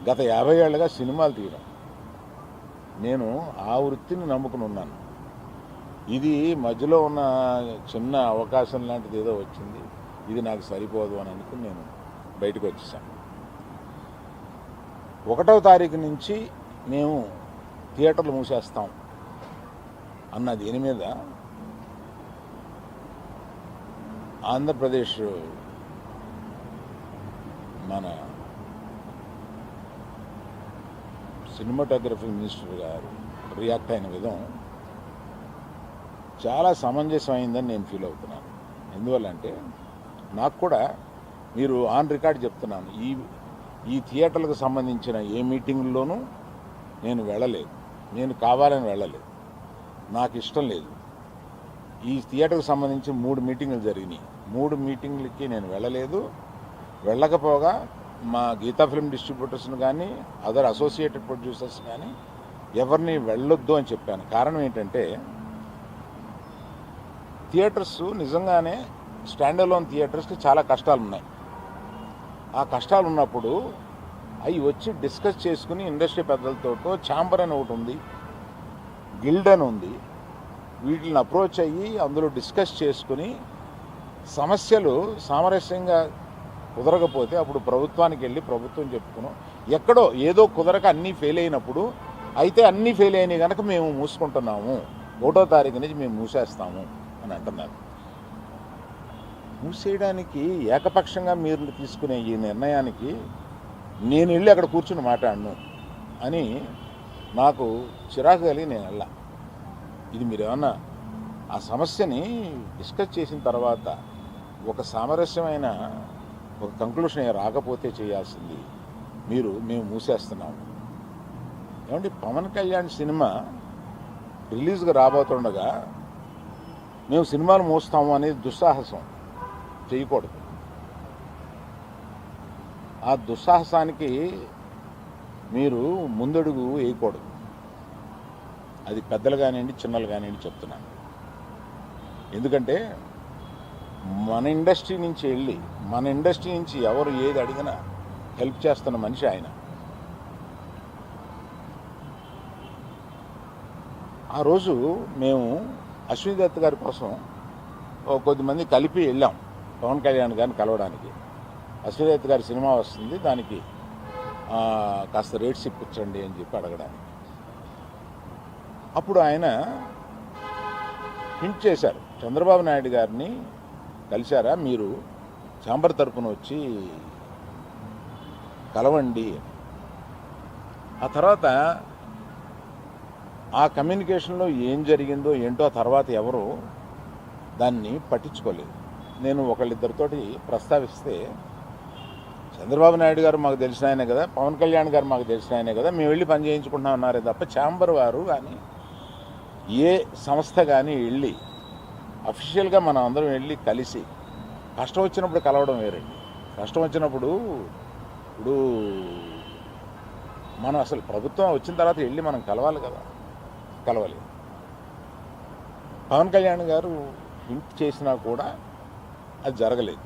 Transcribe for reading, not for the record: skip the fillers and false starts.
గత 50 ఏళ్ళుగా సినిమాలు తీయడం. నేను ఆ వృత్తిని నమ్ముకుని ఉన్నాను. ఇది మధ్యలో ఉన్న చిన్న అవకాశం లాంటిది ఏదో వచ్చింది, ఇది నాకు సరిపోదు అని అనుకుని నేను బయటకు వచ్చేసాను. 1వ తారీఖు నుంచి మేము థియేటర్లు మూసేస్తాం అన్న దీని మీద ఆంధ్రప్రదేశ్ మన సినిమాటోగ్రఫీ మినిస్టర్ గారు రియాక్ట్ అయిన విధం చాలా సమంజసమైందని నేను ఫీల్ అవుతున్నాను. ఎందువల్లంటే నాకు కూడా మీరు ఆన్ రికార్డ్ చెప్తున్నాను, ఈ థియేటర్లకు సంబంధించిన ఏ మీటింగ్లోనూ నేను వెళ్ళలేదు. నేను కావాలని వెళ్ళలేదు, నాకు ఇష్టం లేదు. ఈ థియేటర్కి సంబంధించి 3 మీటింగులు జరిగినాయి. 3 మీటింగులకి నేను వెళ్ళలేదు. వెళ్ళకపోగా మా గీతా ఫిల్మ్ డిస్ట్రిబ్యూటర్స్ని కానీ అదర్ అసోసియేటెడ్ ప్రొడ్యూసర్స్ కానీ ఎవరిని వెళ్ళొద్దు అని చెప్పాను. కారణం ఏంటంటే థియేటర్స్ నిజంగానే స్టాండ్ అలోన్ థియేటర్స్కి చాలా కష్టాలు ఉన్నాయి. ఆ కష్టాలు ఉన్నప్పుడు అవి వచ్చి డిస్కస్ చేసుకుని ఇండస్ట్రీ పెద్దలతో ఛాంబర్ అని ఒకటి ఉంది, గిల్డ్ అని ఉంది, వీటిని అప్రోచ్ అయ్యి అందులో డిస్కస్ చేసుకుని సమస్యలు సామరస్యంగా కుదరకపోతే అప్పుడు ప్రభుత్వానికి వెళ్ళి ప్రభుత్వం చెప్పుకున్నాం. ఎక్కడో ఏదో కుదరక అన్నీ ఫెయిల్ అయినప్పుడు అయితే అన్నీ ఫెయిల్ అయినాయి కనుక మేము మూసుకుంటున్నాము, 1వ తారీఖు నుంచి మేము మూసేస్తాము అని అంటున్నారు. మూసేయడానికి ఏకపక్షంగా మీరు తీసుకునే ఈ నిర్ణయానికి నేను వెళ్ళి అక్కడ కూర్చుని మాట్లాడను అని నాకు చిరాకు కలిగి నేను వెళ్ళా. ఇది మీరు ఏమన్నా ఆ సమస్యని డిస్కస్ చేసిన తర్వాత ఒక సామరస్యమైన ఒక కంక్లూషన్ రాకపోతే చేయాల్సింది మేము మూసేస్తున్నాము. ఏమంటే పవన్ కళ్యాణ్ సినిమా రిలీజ్గా రాబోతుండగా మేము సినిమాలు మూస్తాము అనేది దుస్సాహసం చేయకూడదు. ఆ దుస్సాహసానికి మీరు ముందడుగు వేయకూడదు. అది పెద్దలు కానివ్వండి చిన్నలు కానివ్వండి చెప్తున్నాను. ఎందుకంటే మన ఇండస్ట్రీ నుంచి ఎవరు ఏది అడిగినా హెల్ప్ చేస్తున్న మనిషి ఆయన. ఆ రోజు మేము అశ్విని దత్ గారి కోసం కొద్దిమంది కలిపి వెళ్ళాం పవన్ కళ్యాణ్ గారిని కలవడానికి. అశ్విని దత్ గారి సినిమా వస్తుంది, దానికి కాస్త రేట్స్ ఇప్పించండి అని చెప్పి అడగడానికి. అప్పుడు ఆయన హింట్ చేశారు, చంద్రబాబు నాయుడు గారిని కలిశారా, మీరు ఛాంబర్ తరపున వచ్చి కలవండి. ఆ తర్వాత ఆ కమ్యూనికేషన్లో ఏం జరిగిందో ఏంటో ఆ తర్వాత ఎవరు దాన్ని పట్టించుకోలేదు. నేను ఒకళ్ళిద్దరితోటి ప్రస్తావిస్తే చంద్రబాబు నాయుడు గారు మాకు తెలిసిన ఆయనే కదా, పవన్ కళ్యాణ్ గారు మాకు తెలిసిన ఆయనే కదా, మేము వెళ్ళి పని చేయించుకుంటున్నాం అన్నారే తప్ప ఛాంబర్ వారు కానీ ఏ సంస్థ కానీ వెళ్ళి అఫీషియల్గా మనం అందరం వెళ్ళి కలిసి కష్టం వచ్చినప్పుడు కలవడం వేరండి. కష్టం వచ్చినప్పుడు ఇప్పుడు మనం అసలు ప్రభుత్వం వచ్చిన తర్వాత వెళ్ళి మనం కలవాలి కదా, కలవాలి. పవన్ కళ్యాణ్ గారు హింట్ చేసినా కూడా అది జరగలేదు.